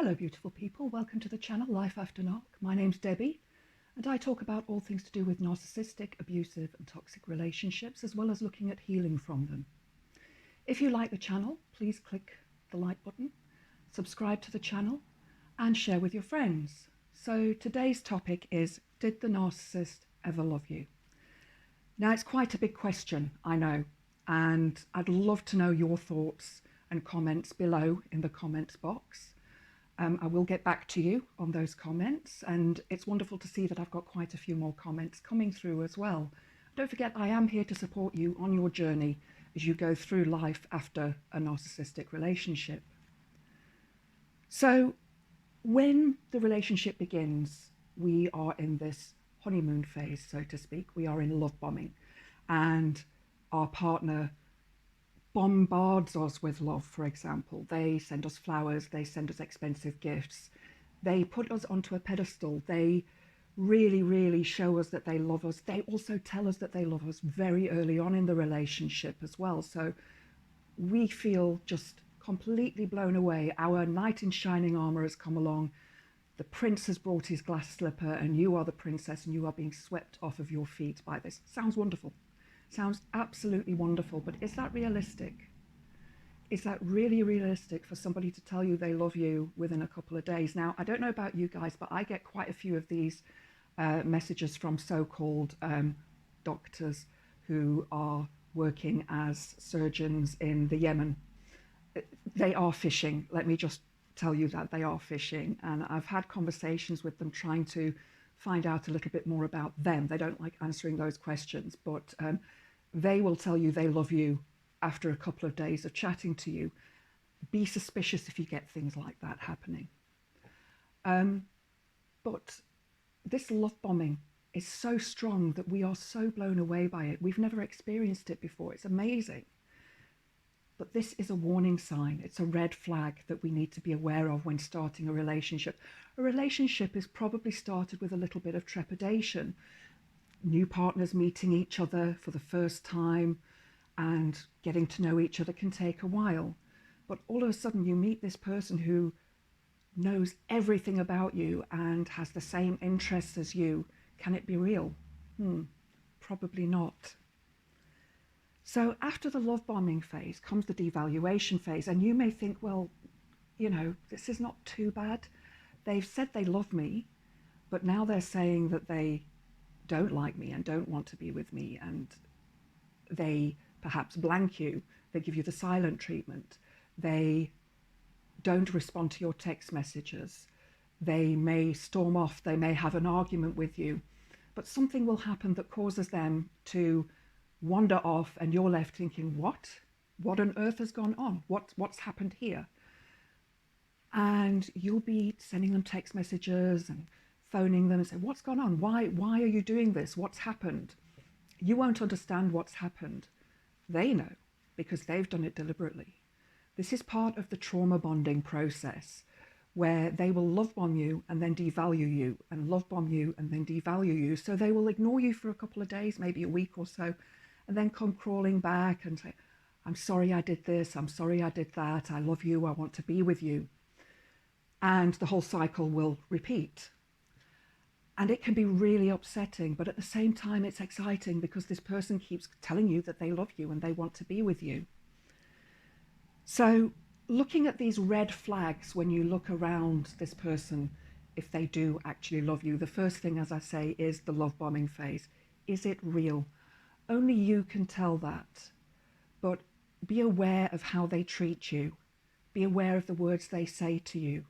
Hello beautiful people, welcome to the channel Life After Narc. My name's Debbie and I talk about all things to do with narcissistic, abusive and toxic relationships, as well as looking at healing from them. If you like the channel, please click the like button, subscribe to the channel and share with your friends. So today's topic is, did the narcissist ever love you? Now it's quite a big question, I know, and I'd love to know your thoughts and comments below in the comments box. I will get back to you on those comments, and it's wonderful to see that I've got quite a few more comments coming through as well. Don't forget, I am here to support you on your journey as you go through life after a narcissistic relationship. So when the relationship begins, we are in this honeymoon phase, so to speak. We are in love bombing, and our partner bombards us with love. For example, they send us flowers, they send us expensive gifts, they put us onto a pedestal, they really show us that they love us. They also tell us that they love us very early on in the relationship as well, so we feel just completely blown away. Our knight in shining armor has come along, the prince has brought his glass slipper, and you are the princess and you are being swept off of your feet by this. Sounds wonderful. Sounds absolutely wonderful, but is that realistic? Is that really realistic for somebody to tell you they love you within a couple of days? Now, I don't know about you guys, but I get quite a few of these messages from so-called doctors who are working as surgeons in the Yemen. They are fishing. Let me just tell you that they are fishing. And I've had conversations with them trying to find out a little bit more about them. They don't like answering those questions, but they will tell you they love you after a couple of days of chatting to you. Be suspicious if you get things like that happening. But this love bombing is so strong that we are so blown away by it. We've never experienced it before. It's amazing. But this is a warning sign. It's a red flag that we need to be aware of when starting a relationship. A relationship is probably started with a little bit of trepidation. New partners meeting each other for the first time and getting to know each other can take a while. But all of a sudden you meet this person who knows everything about you and has the same interests as you. Can it be real? Probably not. So after the love bombing phase comes the devaluation phase, and you may think, well, you know, this is not too bad. They've said they love me, but now they're saying that they don't like me and don't want to be with me, and they perhaps blank you, they give you the silent treatment, they don't respond to your text messages, they may storm off, they may have an argument with you, but something will happen that causes them to wander off, and you're left thinking, what on earth has gone on? What's happened here? And you'll be sending them text messages and phoning them and say, what's gone on? Why are you doing this? What's happened? You won't understand what's happened. They know, because they've done it deliberately. This is part of the trauma bonding process, where they will love bomb you and then devalue you, and love bomb you and then devalue you. So they will ignore you for a couple of days, maybe a week or so, and then come crawling back and say, I'm sorry I did this, I'm sorry I did that, I love you, I want to be with you. And the whole cycle will repeat. And it can be really upsetting, but at the same time it's exciting, because this person keeps telling you that they love you and they want to be with you. So looking at these red flags when you look around this person, if they do actually love you, the first thing, as I say, is the love bombing phase. Is it real? Only you can tell that. But be aware of how they treat you. Be aware of the words they say to you.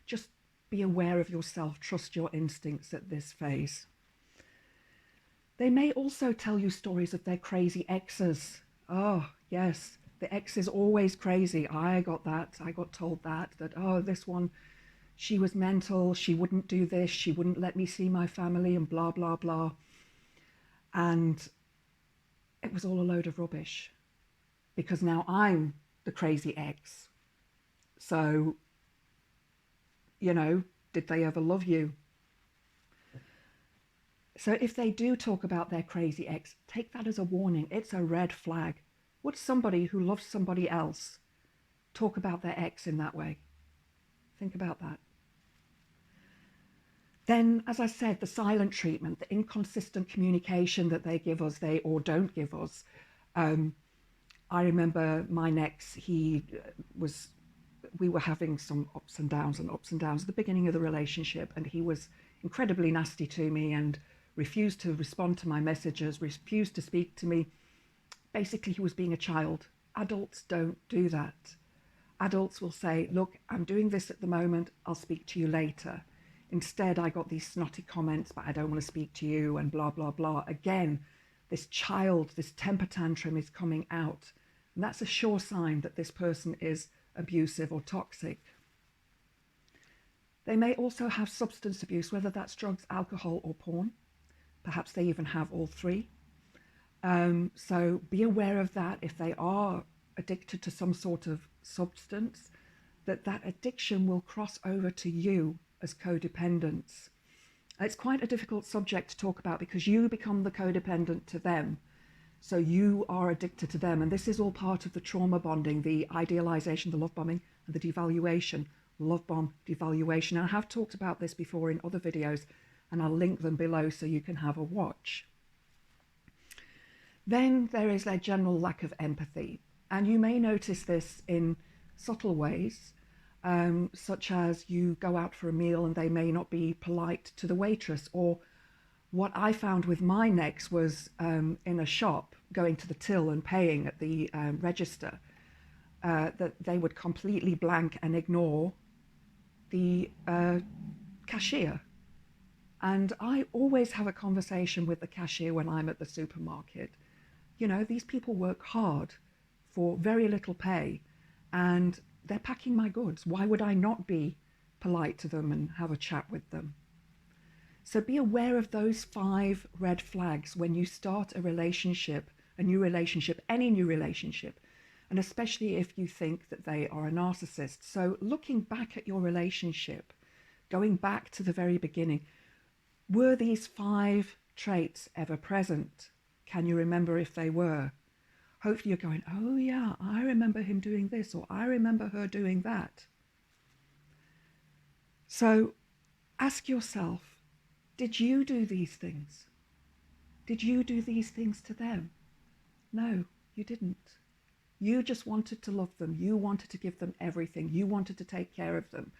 Just be aware of yourself. Trust your instincts at this phase. They may also tell you stories of their crazy exes. Oh, yes, the ex is always crazy. I got that. I got told that, oh, this one, she was mental. She wouldn't do this. She wouldn't let me see my family and blah, blah, blah. And it was all a load of rubbish, because now I'm the crazy ex. So, you know, did they ever love you? So if they do talk about their crazy ex, take that as a warning. It's a red flag. Would somebody who loves somebody else talk about their ex in that way? Think about that. Then, as I said, the silent treatment, the inconsistent communication that they give us, they or don't give us. I remember my ex, we were having some ups and downs at the beginning of the relationship, and he was incredibly nasty to me and refused to respond to my messages, refused to speak to me. Basically, he was being a child. Adults don't do that. Adults will say, look, I'm doing this at the moment, I'll speak to you later. Instead, I got these snotty comments, but I don't want to speak to you, and blah, blah, blah. Again, this child, this temper tantrum is coming out. And that's a sure sign that this person is abusive or toxic. They may also have substance abuse, whether that's drugs, alcohol, or porn. Perhaps they even have all three. So be aware of that. If they are addicted to some sort of substance, that addiction will cross over to you as codependents. It's quite a difficult subject to talk about because you become the codependent to them. So you are addicted to them. And this is all part of the trauma bonding, the idealization, the love bombing, and the devaluation. Love bomb, devaluation. And I have talked about this before in other videos, and I'll link them below so you can have a watch. Then there is a general lack of empathy. And you may notice this in subtle ways. Such as you go out for a meal and they may not be polite to the waitress, or what I found with my ex was in a shop, going to the till and paying at the register, that they would completely blank and ignore the cashier. And I always have a conversation with the cashier when I'm at the supermarket. You know, these people work hard for very little pay, and they're packing my goods. Why would I not be polite to them and have a chat with them? So be aware of those 5 red flags when you start a relationship, a new relationship, any new relationship, and especially if you think that they are a narcissist. So looking back at your relationship, going back to the very beginning, were these 5 traits ever present? Can you remember if they were? Hopefully you're going, oh yeah, I remember him doing this, or I remember her doing that. So ask yourself, did you do these things? Did you do these things to them? No, you didn't. You just wanted to love them. You wanted to give them everything. You wanted to take care of them.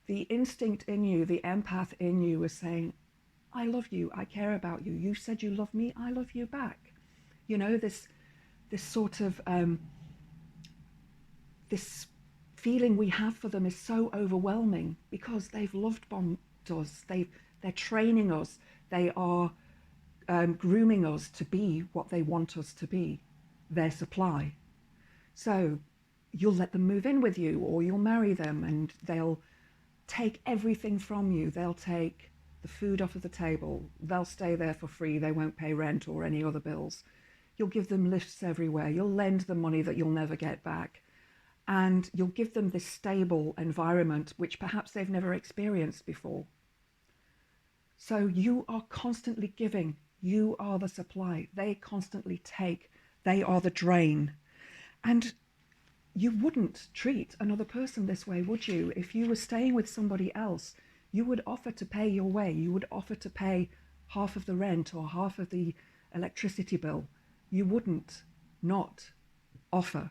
The instinct in you, the empath in you was saying, I love you, I care about you. You said you love me, I love you back. You know, this sort of, this feeling we have for them is so overwhelming because they've loved bombed us, they're training us, they are grooming us to be what they want us to be, their supply. So you'll let them move in with you, or you'll marry them and they'll take everything from you. They'll take the food off of the table, they'll stay there for free, they won't pay rent or any other bills. You'll give them lifts everywhere. You'll lend them money that you'll never get back. And you'll give them this stable environment, which perhaps they've never experienced before. So you are constantly giving. You are the supply. They constantly take. They are the drain. And you wouldn't treat another person this way, would you? If you were staying with somebody else, you would offer to pay your way. You would offer to pay half of the rent or half of the electricity bill. You wouldn't not offer.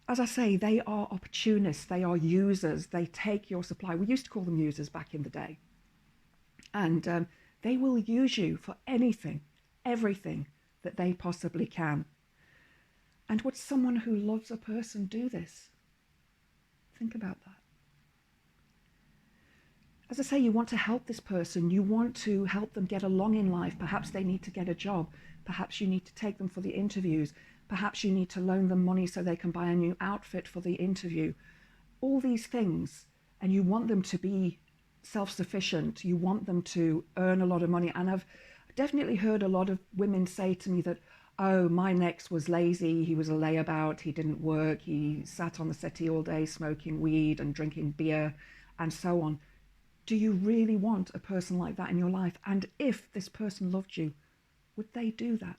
As I say, they are opportunists, they are users, they take your supply. We used to call them users back in the day. And they will use you for anything, everything that they possibly can. And would someone who loves a person do this? Think about that. As I say, you want to help this person, you want to help them get along in life. Perhaps they need to get a job. Perhaps you need to take them for the interviews. Perhaps you need to loan them money so they can buy a new outfit for the interview. All these things, and you want them to be self-sufficient. You want them to earn a lot of money. And I've definitely heard a lot of women say to me that, oh, my ex was lazy, he was a layabout, he didn't work, he sat on the settee all day smoking weed and drinking beer and so on. Do you really want a person like that in your life? And if this person loved you, would they do that?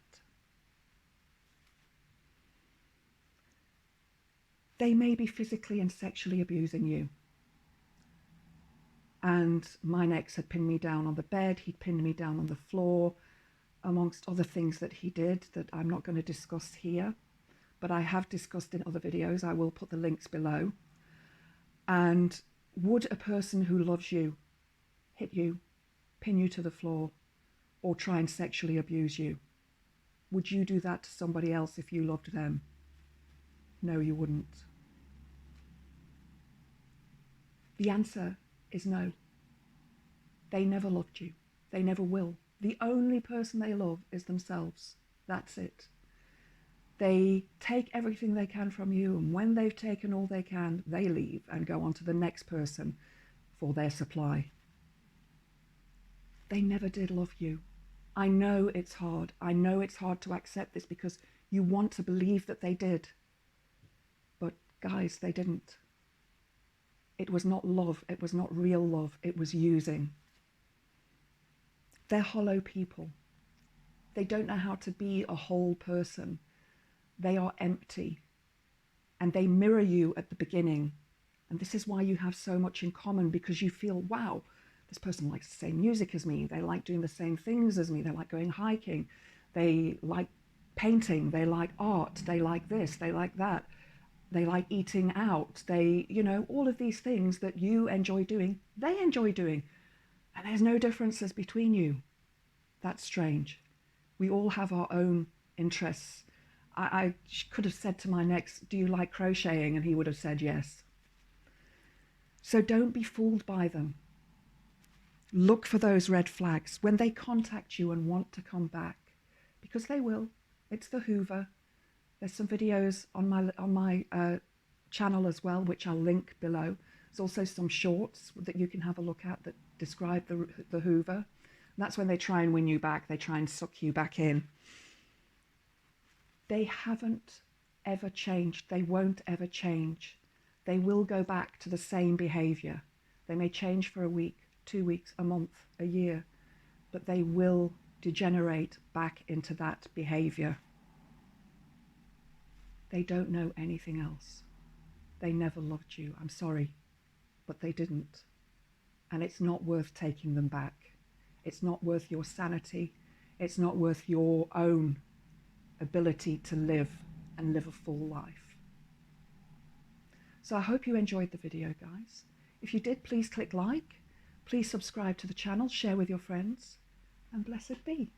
They may be physically and sexually abusing you. And my ex had pinned me down on the bed, he'd pinned me down on the floor, amongst other things that he did that I'm not going to discuss here, but I have discussed in other videos. I will put the links below. And would a person who loves you hit you, pin you to the floor, or try and sexually abuse you? Would you do that to somebody else if you loved them? No, you wouldn't. The answer is no. They never loved you. They never will. The only person they love is themselves. That's it. They take everything they can from you, and when they've taken all they can, they leave and go on to the next person for their supply. They never did love you. I know it's hard. I know it's hard to accept this because you want to believe that they did. But guys, they didn't. It was not love. It was not real love. It was using. They're hollow people. They don't know how to be a whole person. They are empty. And they mirror you at the beginning. And this is why you have so much in common, because you feel, wow, this person likes the same music as me. They like doing the same things as me. They like going hiking. They like painting. They like art. They like this. They like that. They like eating out. They, all of these things that you enjoy doing, they enjoy doing. And there's no differences between you. That's strange. We all have our own interests. I could have said to my ex, do you like crocheting? And he would have said yes. So don't be fooled by them. Look for those red flags when they contact you and want to come back, because they will. It's the Hoover. There's some videos on my channel as well, which I'll link below. There's also some shorts that you can have a look at that describe the Hoover. And that's when they try and win you back. They try and suck you back in. They haven't ever changed. They won't ever change. They will go back to the same behavior. They may change for a week, 2 weeks, a month, a year, but they will degenerate back into that behavior. They don't know anything else. They never loved you. I'm sorry, but they didn't. And it's not worth taking them back. It's not worth your sanity. It's not worth your own ability to live and live a full life. So I hope you enjoyed the video, guys. If you did, please click like. Please subscribe to the channel, share with your friends, and blessed be.